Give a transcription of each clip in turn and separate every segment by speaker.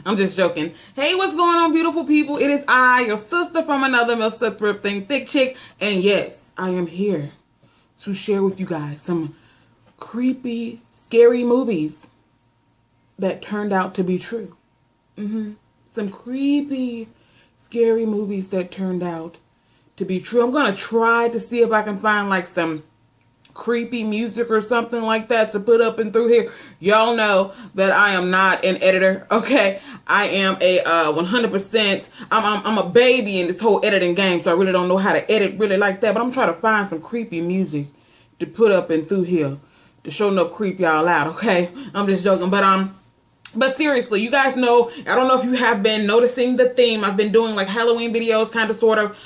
Speaker 1: I'm just joking. Hey, what's going on, beautiful people? It is I, your sister from another Mr. Thrifting Thick Chick. And yes, I am here to share with you guys some creepy, scary movies that turned out to be true. Some creepy, scary movies that turned out to be true. I'm going to try to see if I can find like some creepy music or something like that to put up and through here. Y'all know that I am not an editor, okay? I am a 100%, I'm a baby in this whole editing game, so I really don't know how to edit really like that, but I'm trying to find some creepy music to put up and through here to show no creep y'all out, okay? I'm just joking, but seriously, you guys know, I don't know if you have been noticing the theme. I've been doing like Halloween videos kind of sort of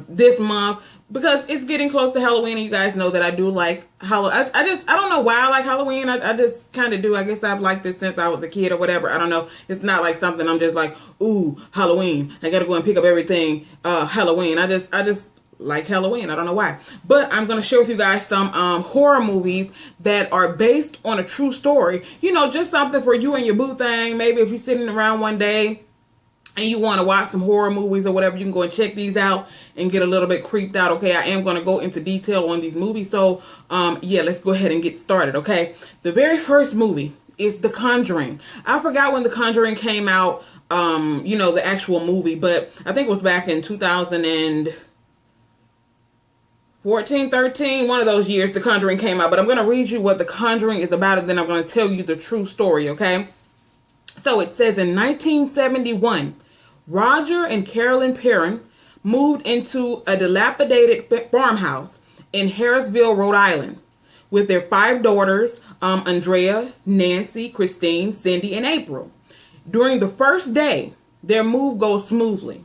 Speaker 1: this month because it's getting close to Halloween, and you guys know that I do like Halloween. I don't know why I like Halloween. I just kind of do. I guess I've liked it since I was a kid or whatever. I don't know. It's not like something I'm just like, ooh, Halloween. I got to go and pick up everything Halloween. I just like Halloween. I don't know why. But I'm going to share with you guys some horror movies that are based on a true story. You know, just something for you and your boo thing. Maybe if you're sitting around one day and you want to watch some horror movies or whatever, you can go and check these out and get a little bit creeped out, okay? I am going to go into detail on these movies. So, yeah, let's go ahead and get started, okay? The very first movie is The Conjuring. I forgot when The Conjuring came out, you know, the actual movie, but I think it was back in 2014, 13, one of those years The Conjuring came out. But I'm going to read you what The Conjuring is about, and then I'm going to tell you the true story, okay? So it says in 1971, Roger and Carolyn Perrin moved into a dilapidated farmhouse in Harrisville, Rhode Island, with their 5 daughters, Andrea, Nancy, Christine, Cindy, and April. During the first day, their move goes smoothly,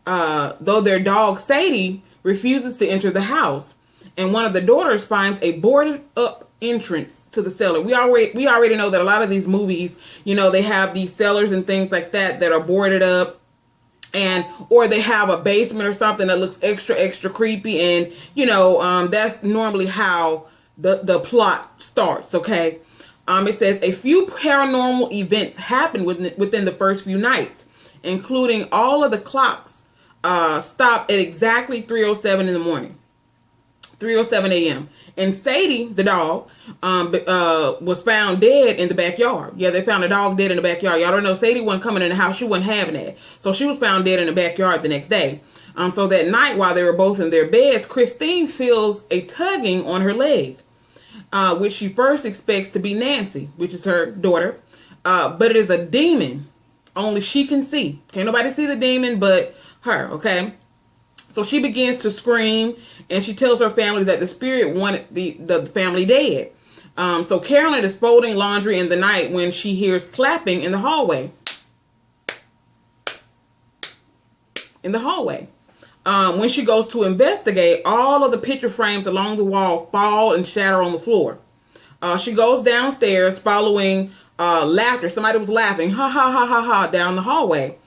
Speaker 1: though their dog Sadie refuses to enter the house, and one of the daughters finds a boarded up entrance to the cellar. We already know that a lot of these movies, you know, they have these cellars and things like that that are boarded up, and or they have a basement or something that looks extra creepy, and you know, that's normally how the plot starts, okay? It says a few paranormal events happened within the first few nights, including all of the clocks stopped at exactly 3:07 in the morning, 3:07 a.m. And Sadie, the dog, was found dead in the backyard. Yeah, they found a dog dead in the backyard. Y'all don't know, Sadie wasn't coming in the house. She wasn't having that. So she was found dead in the backyard the next day. So that night, while they were both in their beds, Christine feels a tugging on her leg, which she first expects to be Nancy, which is her daughter. But it is a demon. Only she can see. Can't nobody see the demon but her, okay? So she begins to scream, and she tells her family that the spirit wanted the family dead. So Carolyn is folding laundry in the night when she hears clapping in the hallway. When she goes to investigate, all of the picture frames along the wall fall and shatter on the floor. She goes downstairs following laughter. Somebody was laughing, ha ha ha ha ha, down the hallway.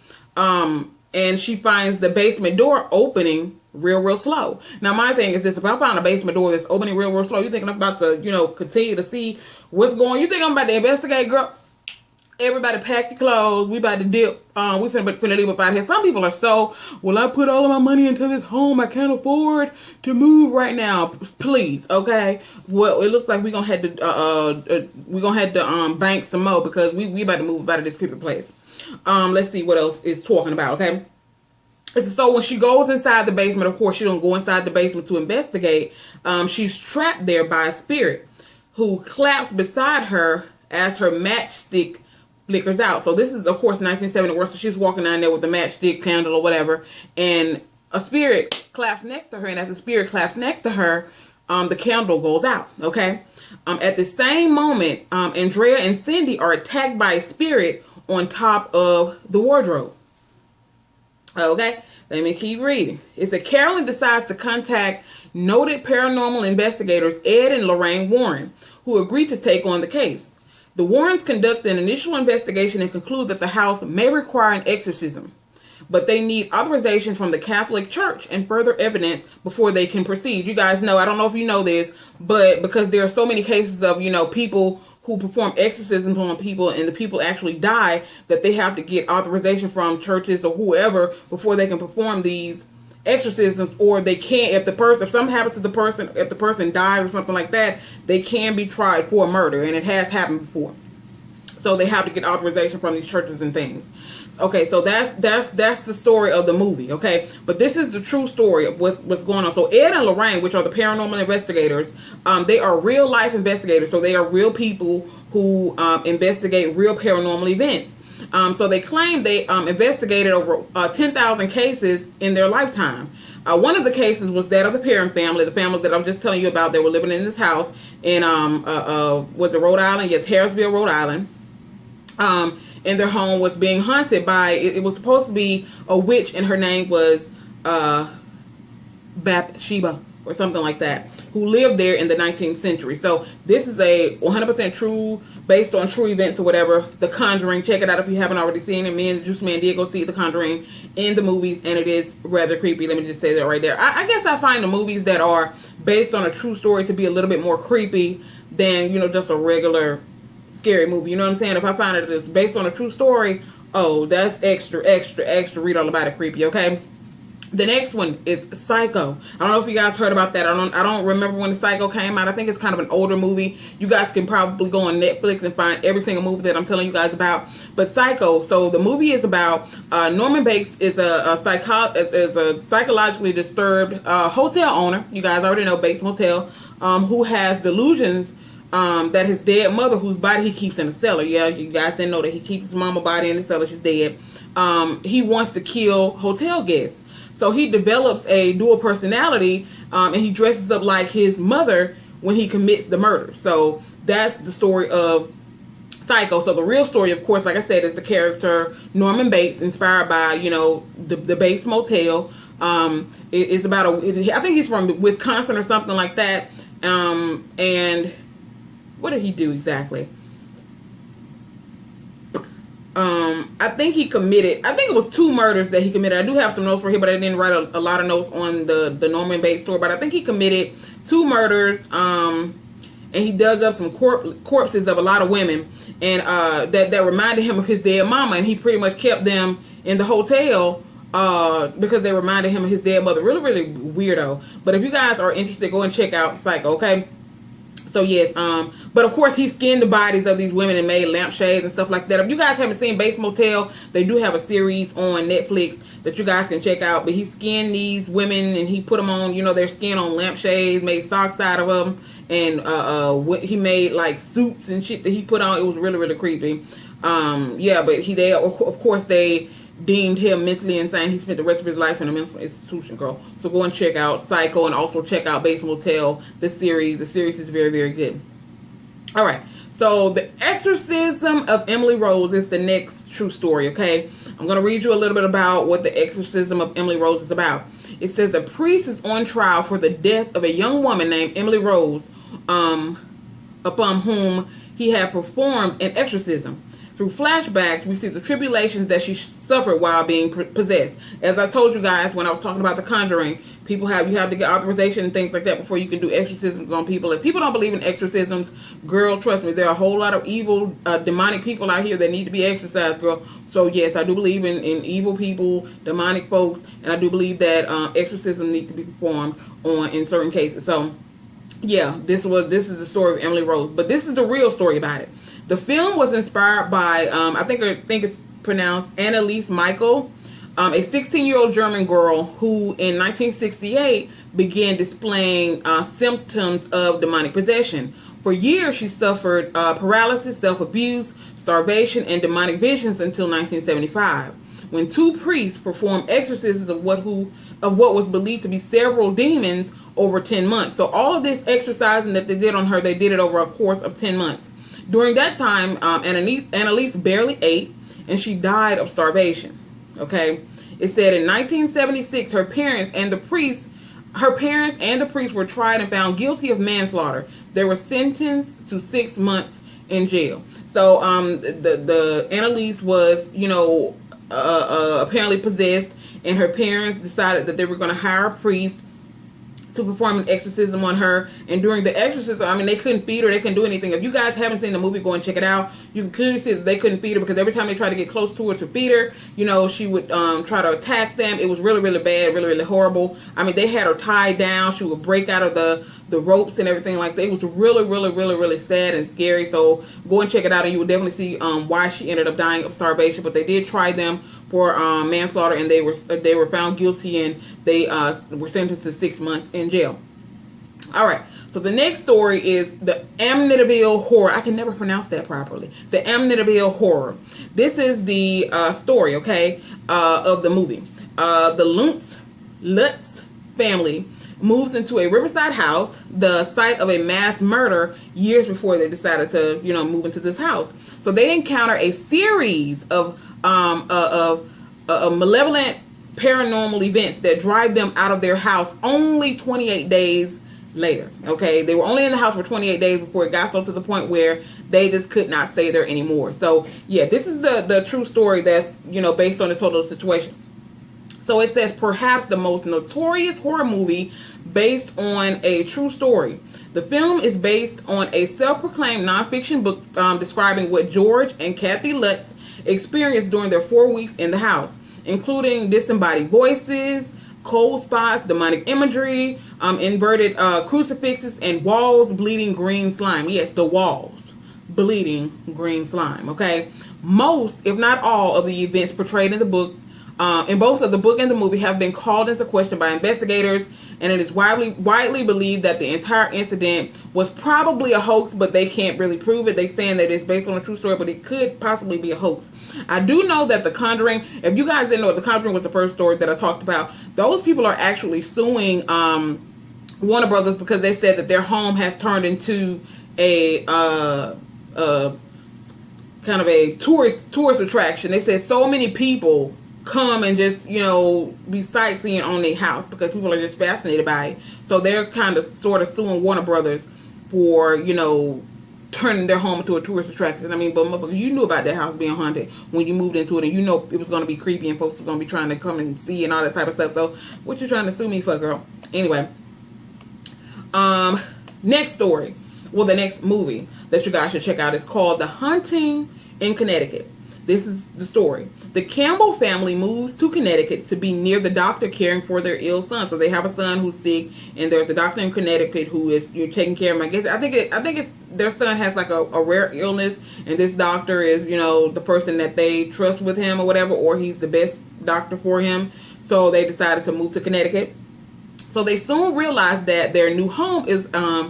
Speaker 1: And she finds the basement door opening real slow. Now, my thing is this: if I find a basement door that's opening real slow, you think I'm about to, you know, continue to see what's going on? You think I'm about to investigate, girl? Everybody pack your clothes. We about to dip. We finna leave up out here. Some people are so, well, I put all of my money into this home. I can't afford to move right now. Please, okay? Well, it looks like we're gonna have to bank some more, because we about to move out of this creepy place. Let's see what else it's talking about, okay? So when she goes inside the basement, of course, she don't go inside the basement to investigate. She's trapped there by a spirit who claps beside her as her matchstick flickers out. So this is, of course, 1971. So she's walking down there with a matchstick, candle, or whatever, and a spirit claps next to her. And as the spirit claps next to her, the candle goes out, okay? At the same moment, Andrea and Cindy are attacked by a spirit on top of the wardrobe. Okay, let me keep reading. It said Carolyn decides to contact noted paranormal investigators Ed and Lorraine Warren, who agreed to take on the case. The Warrens conduct an initial investigation and conclude that the house may require an exorcism, but they need authorization from the Catholic Church and further evidence before they can proceed. You guys know, I don't know if you know this, but because there are so many cases of, you know, people who perform exorcisms on people and the people actually die, that they have to get authorization from churches or whoever before they can perform these exorcisms, or they can't, if something happens to the person, if the person dies or something like that, they can be tried for murder, and it has happened before. So they have to get authorization from these churches and things. Okay, so that's the story of the movie, okay? But this is the true story of what's going on. So Ed and Lorraine, which are the paranormal investigators, they are real life investigators. So they are real people who investigate real paranormal events. So they claim they investigated over 10,000 cases in their lifetime. One of the cases was that of the Perrin family, the family that I was just telling you about. They were living in this house in, was it Rhode Island? Yes, Harrisville, Rhode Island. And their home was being haunted by, it was supposed to be a witch, and her name was Bathsheba or something like that, who lived there in the 19th century. So this is a 100% true, based on true events or whatever, The Conjuring. Check it out if you haven't already seen it. Me and the Juice Man did go see The Conjuring in the movies, and it is rather creepy. Let me just say that right there. I guess I find the movies that are based on a true story to be a little bit more creepy than, you know, just a regular scary movie. You know what I'm saying? If I find it is based on a true story, oh, that's extra read all about it creepy, okay? The next one is Psycho. I don't know if you guys heard about that. I don't remember when the Psycho came out. I think it's kind of an older movie. You guys can probably go on Netflix and find every single movie that I'm telling you guys about. But Psycho, so the movie is about Norman Bates is a psychologically disturbed hotel owner. You guys already know Bates Motel, who has delusions that his dead mother, whose body he keeps in a cellar. Yeah, you guys didn't know that he keeps his mama's body in the cellar. She's dead. He wants to kill hotel guests. So he develops a dual personality, and he dresses up like his mother when he commits the murder. So that's the story of Psycho. So the real story, of course, like I said, is the character Norman Bates, inspired by, you know, the Bates Motel. It's about I think he's from Wisconsin or something like that. And what did he do exactly? I think he committed, I think it was 2 murders that he committed. I do have some notes for here, but I didn't write a lot of notes on the Norman Bates story. But I think he committed 2 murders, and he dug up some corpses of a lot of women, and that reminded him of his dead mama, and he pretty much kept them in the hotel because they reminded him of his dead mother. Really, really weirdo. But if you guys are interested, go and check out Psycho, okay? So yes, but of course he skinned the bodies of these women and made lampshades and stuff like that. If you guys haven't seen Bates Motel, they do have a series on Netflix that you guys can check out. But he skinned these women and he put them on, you know, their skin on lampshades, made socks out of them, and he made like suits and shit that he put on. It was really, really creepy. Yeah, but they of course they deemed him mentally insane. He spent the rest of his life in a mental institution, girl. So go and check out Psycho, and also check out Bates Motel, the series. The series is very, very good. All right. So The Exorcism of Emily Rose is the next true story, okay? I'm going to read you a little bit about what The Exorcism of Emily Rose is about. It says a priest is on trial for the death of a young woman named Emily Rose, upon whom he had performed an exorcism. Through flashbacks, we see the tribulations that she suffered while being possessed. As I told you guys when I was talking about The Conjuring, you have to get authorization and things like that before you can do exorcisms on people. If people don't believe in exorcisms, girl, trust me, there are a whole lot of evil, demonic people out here that need to be exorcised, girl. So yes, I do believe in evil people, demonic folks, and I do believe that exorcism needs to be performed in certain cases. So yeah, this is the story of Emily Rose, but this is the real story about it. The film was inspired by, I think it's pronounced Anneliese Michael, a 16-year-old German girl who in 1968 began displaying symptoms of demonic possession. For years, she suffered paralysis, self-abuse, starvation, and demonic visions until 1975, when 2 priests performed exorcisms of what was believed to be several demons over 10 months. So all of this exorcising that they did on her, they did it over a course of 10 months. During that time, Anneliese barely ate, and she died of starvation. Okay, it said in 1976, her parents and the priest were tried and found guilty of manslaughter. They were sentenced to 6 months in jail. So, the Anneliese was, you know, apparently possessed, and her parents decided that they were going to hire a priest to perform an exorcism on her. And during the exorcism, I mean, they couldn't feed her, they couldn't do anything. If you guys haven't seen the movie, go and check it out. You can clearly see that they couldn't feed her, because every time they tried to get close to her to feed her, you know, she would try to attack them. It was really, really bad, really, really horrible. I mean, they had her tied down. She would break out of the ropes and everything like that. It was really, really, really, really sad and scary. So go and check it out, and you will definitely see why she ended up dying of starvation. But they did try them for manslaughter, and they were found guilty, and they were sentenced to 6 months in jail. All right. So the next story is the Amityville Horror. I can never pronounce that properly. The Amityville Horror. This is the story, okay, of the movie. The Lutz family moves into a riverside house, the site of a mass murder, years before they decided to, you know, move into this house. So they encounter a series of malevolent paranormal events that drive them out of their house only 28 days later. Okay, they were only in the house for 28 days before it got so to the point where they just could not stay there anymore. So yeah, this is the true story that's, you know, based on this whole situation. So it says, perhaps the most notorious horror movie based on a true story. The film is based on a self-proclaimed nonfiction book describing what George and Kathy Lutz experienced during their 4 weeks in the house, including disembodied voices, cold spots, demonic imagery, inverted crucifixes, and walls bleeding green slime. Yes, the walls bleeding green slime. Okay, most, if not all, of the events portrayed in the book, in both of the book and the movie, have been called into question by investigators, and it is widely believed that the entire incident was probably a hoax, but they can't really prove it. They're saying that it's based on a true story, but it could possibly be a hoax. I do know that The Conjuring, if you guys didn't know, The Conjuring was the first story that I talked about. Those people are actually suing Warner Brothers because they said that their home has turned into a kind of a tourist attraction. They said so many people come and just, you know, be sightseeing on their house because people are just fascinated by it. So they're kind of sort of suing Warner Brothers for, you know, turning their home into a tourist attraction. I mean, but motherfucker, you knew about that house being haunted when you moved into it, and you know it was going to be creepy and folks were going to be trying to come and see and all that type of stuff. So what you trying to sue me for, girl? Anyway, next story, well, the next movie that you guys should check out is called The Haunting in Connecticut. This is the story. The Campbell family moves to Connecticut to be near the doctor caring for their ill son. So they have a son who's sick, and there's a doctor in Connecticut who is, you're taking care of him. I think it's their son has like a rare illness, and this doctor is, you know, the person that they trust with him or whatever, or he's the best doctor for him. So they decided to move to Connecticut. So they soon realized that their new home is a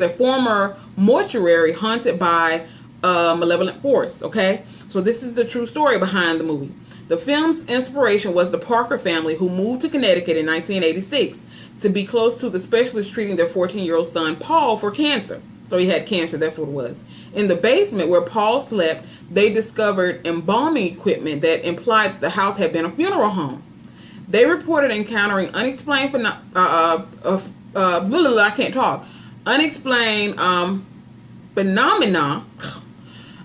Speaker 1: former mortuary haunted by a malevolent force. Okay. So this is the true story behind the movie. The film's inspiration was the Parker family, who moved to Connecticut in 1986 to be close to the specialist treating their 14-year-old son, Paul, for cancer. So he had cancer, that's what it was. In the basement where Paul slept, they discovered embalming equipment that implied that the house had been a funeral home. They reported encountering unexplained unexplained phenomena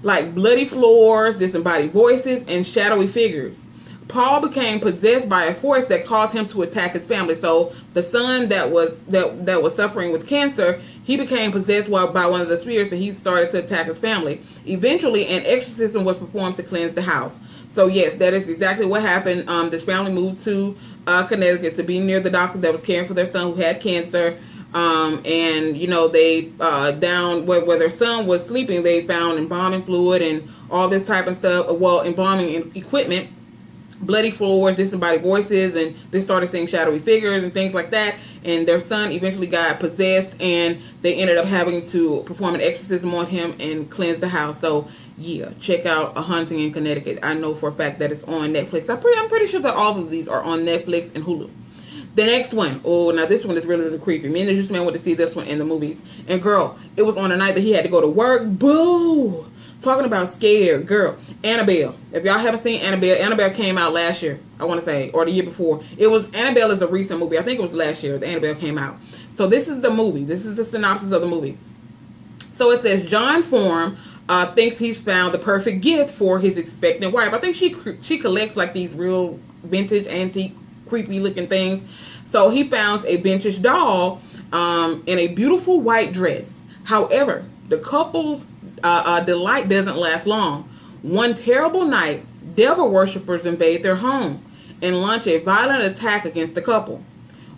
Speaker 1: like bloody floors, disembodied voices, and shadowy figures. Paul became possessed by a force that caused him to attack his family. So the son that was suffering with cancer, he became possessed by one of the spirits, and he started to attack his family. Eventually, an exorcism was performed to cleanse the house. So yes, that is exactly what happened. This family moved to Connecticut to be near the doctor that was caring for their son who had cancer. And you know, they down where their son was sleeping, they found embalming fluid and all this type of stuff. Well, embalming equipment, bloody floors, disembodied voices, and they started seeing shadowy figures and things like that. And their son eventually got possessed, and they ended up having to perform an exorcism on him and cleanse the house. So yeah, check out A Haunting in Connecticut. I know for a fact that it's on Netflix. I'm pretty sure that all of these are on Netflix and Hulu. The next one, oh, now this one is really, really creepy. Me and the Juice Man went to see this one in the movies. And girl, it was on a night that he had to go to work. Boo! Talking about scared, girl. Annabelle. If y'all haven't seen Annabelle came out last year, I want to say, or the year before. Annabelle is a recent movie. I think it was last year that Annabelle came out. So this is the movie. This is the synopsis of the movie. So it says, John Form thinks he's found the perfect gift for his expectant wife. I think she collects like these real vintage, antique, creepy looking things. So he found a vintage doll in a beautiful white dress. However, the couple's delight doesn't last long. One terrible night, devil worshippers invade their home and launch a violent attack against the couple.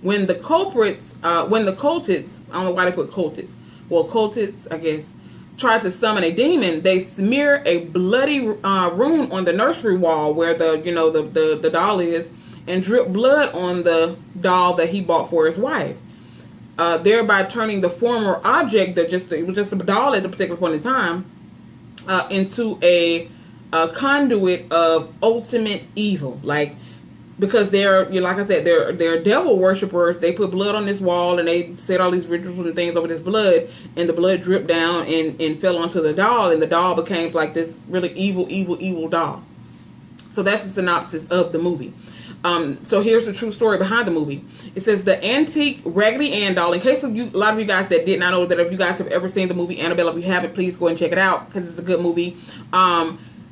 Speaker 1: When the cultists, I don't know why they put cultists. Well, cultists, I guess, try to summon a demon. They smear a bloody rune on the nursery wall where the doll is, and drip blood on the doll that he bought for his wife, thereby turning the former object that it was just a doll at a particular point in time into a conduit of ultimate evil. Like, because like I said, they're devil worshippers. They put blood on this wall and they said all these rituals and things over this blood, and the blood dripped down and fell onto the doll, and the doll became like this really evil doll. So that's the synopsis of the movie. So here's the true story behind the movie. It says the antique Raggedy Ann doll. In case of a lot of you guys that did not know, that if you guys have ever seen the movie Annabelle, if you haven't, please go and check it out because it's a good movie.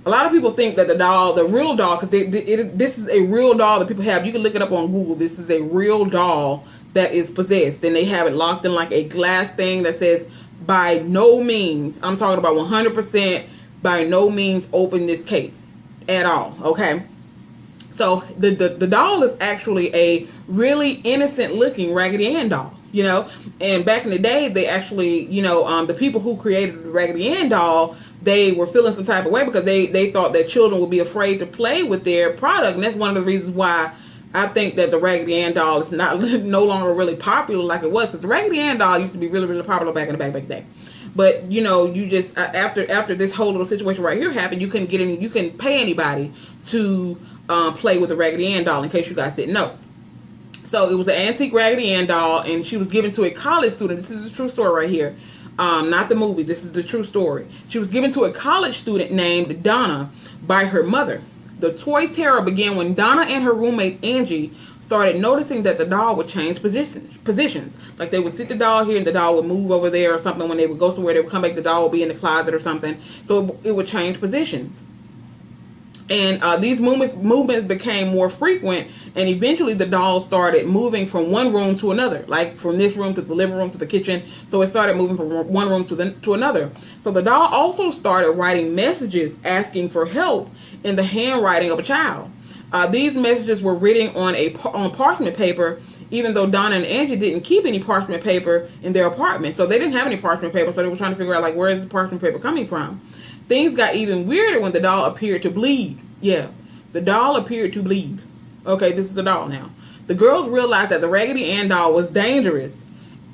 Speaker 1: A lot of people think that the real doll, because this is a real doll that people have. You can look it up on Google. This is a real doll that is possessed. And they have it locked in like a glass thing that says, by no means, I'm talking about 100%, by no means open this case at all. Okay. So the doll is actually a really innocent looking Raggedy Ann doll, and back in the day, they actually, the people who created the Raggedy Ann doll, they were feeling some type of way because they thought that children would be afraid to play with their product. And that's one of the reasons why I think that the Raggedy Ann doll is no longer really popular like it was. Because the Raggedy Ann doll used to be really, really popular back in the day. But, you just, after this whole little situation right here happened, you couldn't pay anybody to play with the Raggedy Ann doll, in case you guys didn't know. So it was an antique Raggedy Ann doll, and she was given to a college student. This is a true story right here. Not the movie. This is the true story. She was given to a college student named Donna by her mother. The toy terror began when Donna and her roommate Angie started noticing that the doll would change positions. Like they would sit the doll here and the doll would move over there or something. When they would go somewhere, they would come back, the doll would be in the closet or something. So it would change positions. And these movements became more frequent, and eventually the doll started moving from one room to another, like from this room to the living room to the kitchen. So it started moving from one room to another. So the doll also started writing messages asking for help in the handwriting of a child. These messages were written on parchment paper, even though Donna and Angie didn't keep any parchment paper in their apartment. So they didn't have any parchment paper, so they were trying to figure out, like, where is the parchment paper coming from? Things got even weirder when the doll appeared to bleed. Yeah, the doll appeared to bleed. Okay, this is the doll now. The girls realized that the Raggedy Ann doll was dangerous,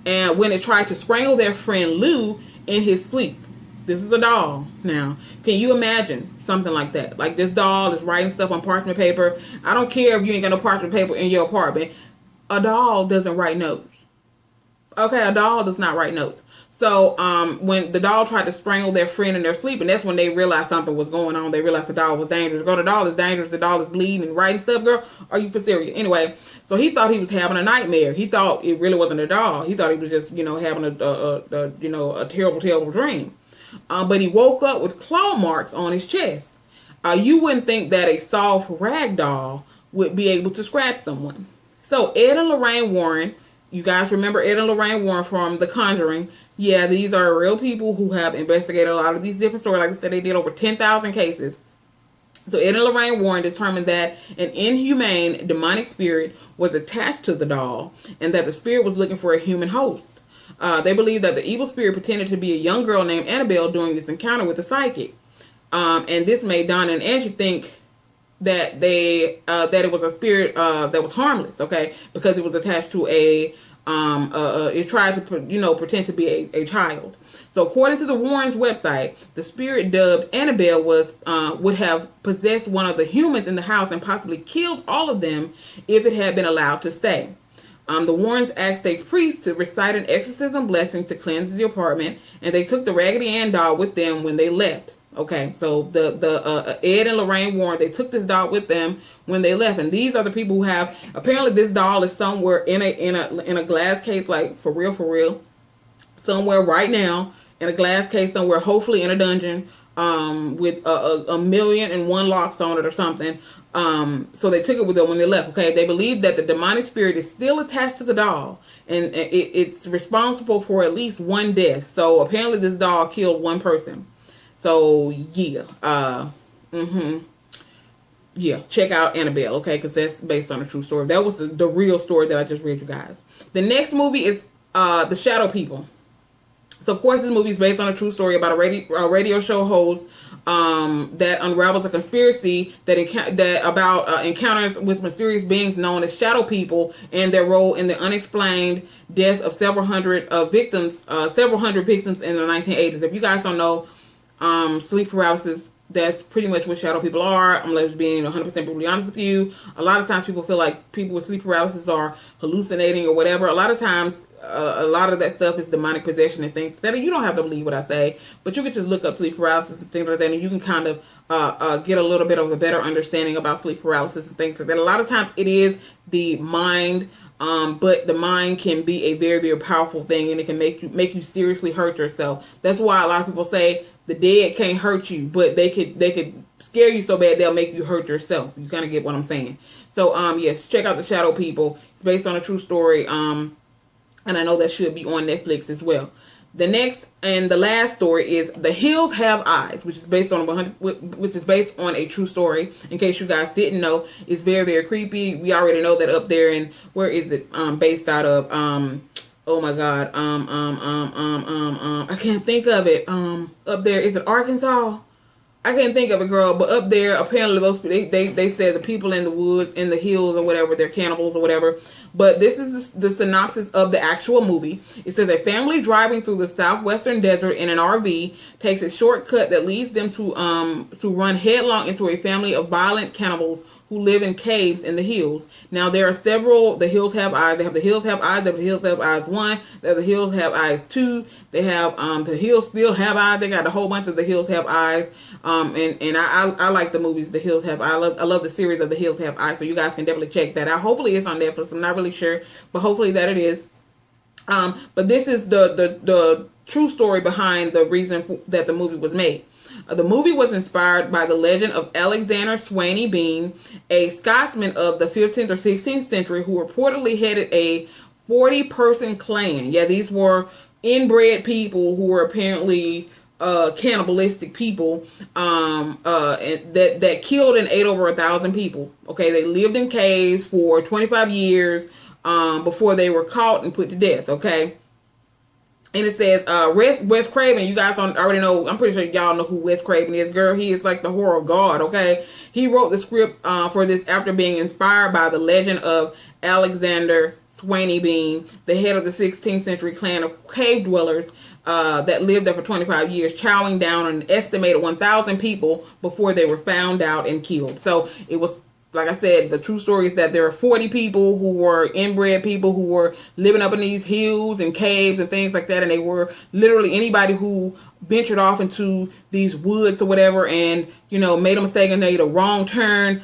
Speaker 1: and when it tried to strangle their friend Lou in his sleep. This is a doll now. Can you imagine something like that? Like, this doll is writing stuff on parchment paper. I don't care if you ain't got no parchment paper in your apartment. A doll doesn't write notes. Okay, a doll does not write notes. So when the doll tried to strangle their friend in their sleep, and that's when they realized something was going on. They realized the doll was dangerous. Girl, the doll is dangerous. The doll is bleeding and writing stuff, girl. Are you for serious? Anyway, so he thought he was having a nightmare. He thought it really wasn't a doll. He thought he was just, having a terrible, terrible dream. But he woke up with claw marks on his chest. You wouldn't think that a soft rag doll would be able to scratch someone. So Ed and Lorraine Warren, you guys remember Ed and Lorraine Warren from The Conjuring. Yeah, these are real people who have investigated a lot of these different stories. Like I said, they did over 10,000 cases. So Ed and Lorraine Warren determined that an inhumane demonic spirit was attached to the doll, and that the spirit was looking for a human host. They believed that the evil spirit pretended to be a young girl named Annabelle during this encounter with the psychic. And this made Donna and Angie think that it was a spirit that was harmless, okay, because it was attached to it tried to pretend to be a child. So according to the Warrens' website, the spirit dubbed Annabelle would have possessed one of the humans in the house and possibly killed all of them if it had been allowed to stay. The Warrens asked a priest to recite an exorcism blessing to cleanse the apartment, and they took the Raggedy Ann doll with them when they left. Okay, so the Ed and Lorraine Warren, they took this doll with them when they left, and these are the people who have, apparently this doll is somewhere in a glass case, like for real, somewhere right now in a glass case somewhere, hopefully in a dungeon, with a million and one locks on it or something. So they took it with them when they left. Okay, they believe that the demonic spirit is still attached to the doll, and it's responsible for at least one death. So apparently this doll killed one person. So yeah, yeah, check out Annabelle, okay, because that's based on a true story. That was the real story that I just read you guys. The next movie is The Shadow People. So of course this movie is based on a true story about a radio show host that unravels a conspiracy about encounters with mysterious beings known as shadow people and their role in the unexplained deaths of several hundred victims in the 1980s. If you guys don't know, sleep paralysis, that's pretty much what shadow people are. I'm just being 100% brutally honest with you. A lot of times people feel like people with sleep paralysis are hallucinating or whatever. A lot of times, a lot of that stuff is demonic possession and things. That you don't have to believe what I say, but you can just look up sleep paralysis and things like that, and you can kind of get a little bit of a better understanding about sleep paralysis and things like that. A lot of times it is the mind, but the mind can be a very, very powerful thing, and it can make you seriously hurt yourself. That's why a lot of people say the dead can't hurt you, but they could scare you so bad they'll make you hurt yourself. You kind of get what I'm saying. So yes, check out The Shadow People. It's based on a true story. And I know that should be on Netflix as well. The next and the last story is The Hills Have Eyes, which is based on a true story. In case you guys didn't know, it's very, very creepy. We already know that up there in, where is it based out of? Oh my God. I can't think of it. Up there, is it Arkansas? I can't think of it, girl. But up there, apparently they said the people in the woods, in the hills or whatever, they're cannibals or whatever. But this is the synopsis of the actual movie. It says a family driving through the southwestern desert in an RV takes a shortcut that leads them to run headlong into a family of violent cannibals who live in caves in the hills. Now there are several. The Hills Have Eyes. They have The Hills Have Eyes. They have The Hills Have Eyes 1. They have The Hills Have Eyes 2. They have The Hills Still Have Eyes. They got a whole bunch of The Hills Have Eyes. And I like the movies The Hills Have Eyes. I love the series of The Hills Have Eyes. So you guys can definitely check that out. Hopefully it's on Netflix. I'm not really sure, but hopefully that it is. But this is the true story behind the reason that the movie was made. The movie was inspired by the legend of Alexander Swaney Bean, a Scotsman of the 15th or 16th century who reportedly headed a 40-person clan. Yeah, these were inbred people who were apparently cannibalistic people that killed and ate over 1,000 people. Okay, they lived in caves for 25 years before they were caught and put to death. Okay. And it says, Wes Craven, you guys already know, I'm pretty sure y'all know who Wes Craven is, girl. He is like the horror god, okay? He wrote the script for this after being inspired by the legend of Alexander Swaney Bean, the head of the 16th century clan of cave dwellers that lived there for 25 years, chowing down an estimated 1,000 people before they were found out and killed. So it was, like I said, the true story is that there are 40 people who were inbred people who were living up in these hills and caves and things like that. And they were literally anybody who ventured off into these woods or whatever and, you know, made a mistake and made a wrong turn.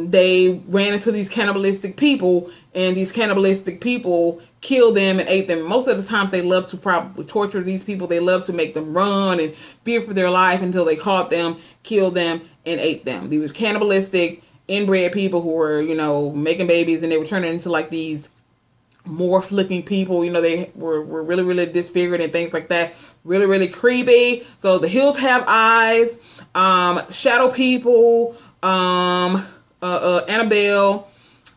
Speaker 1: They ran into these cannibalistic people, and these cannibalistic people killed them and ate them. Most of the times they love to probably torture these people. They love to make them run and fear for their life until they caught them, killed them, and ate them. These were cannibalistic inbred people who were, you know, making babies, and they were turning into like these morph looking people. You know, they were really, really disfigured and things like that. Really, really creepy. So The Hills Have Eyes, Shadow People, Annabelle,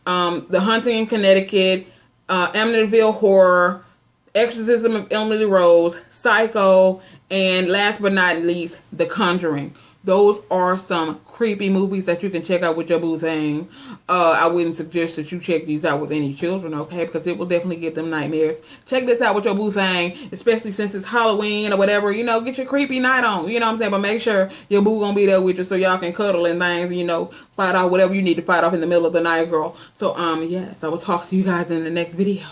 Speaker 1: The Haunting in Connecticut, Amityville Horror, Exorcism of Emily Rose, Psycho, and last but not least, The Conjuring. Those are some creepy movies that you can check out with your boo thing. I wouldn't suggest that you check these out with any children, okay? Because it will definitely give them nightmares. Check this out with your boo thing, especially since it's Halloween or whatever. You know, get your creepy night on. You know what I'm saying? But make sure your boo gonna be there with you so y'all can cuddle and things. And, you know, fight off whatever you need to fight off in the middle of the night, girl. So, yes, I will talk to you guys in the next video.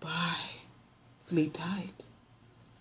Speaker 1: Bye. Sleep tight.